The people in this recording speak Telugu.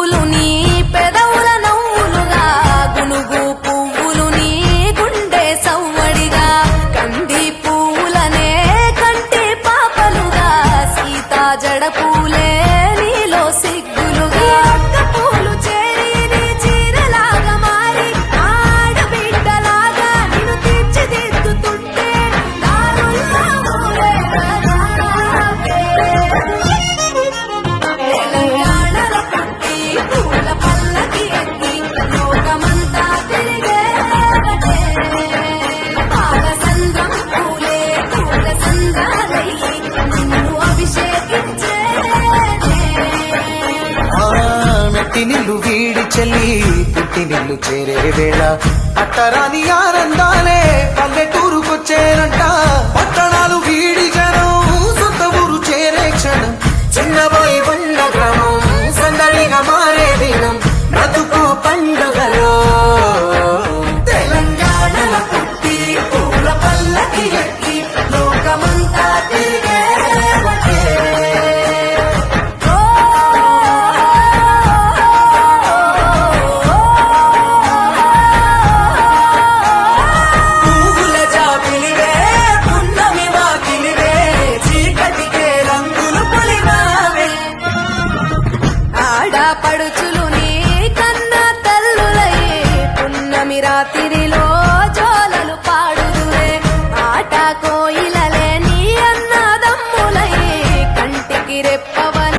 పువ్వులు నీ పెదవుల నవ్వులుగా గునుగు పువ్వులు నీ గుండె సవ్వడిగా కంది పువ్వులనే కంటి పాపలుగా సీతా జడ పూలే నీలో సిగ్గులుగా పూలు చేరి నీ చీరలాగా మారి ఆడబిడ్డలాగా నిన్ను తీర్చిదిద్దుతుంటే దారుల్లా ఊరే తెలంగాణలో పుట్టి పూల పల్లకి ఎక్కి లోకమంతా తిరిగేవటే పాలసంద్రం పూలే పూల సంద్రాలయ్యి నిన్ను అభిషేకించేనే మెట్టి నిల్లు వీడి చెల్లి పుట్టి నిల్లు చేరే వేళ అట్టరాని ఆనందాలే పల్లెటూరుకొచ్చేనంట పట్టణాలు వీడి జనం సొంత ఊరు చేరే క్షణం చిన్నబోయి బండ గ్రామం సందడిగా మారే దినం బ్రతుకు పండుగలో తెలంగాణలో పుట్టి పూల పల్లకి ఎక్కి లోకమంతా తిరిగేవటే పువ్వుల జాబిలివే పున్నమి వాకిలివే చీకటికే రంగులు పొలిమావే ఆడపడుచులు నీ కన్న తల్లులయ్యే పున్నమి రాతి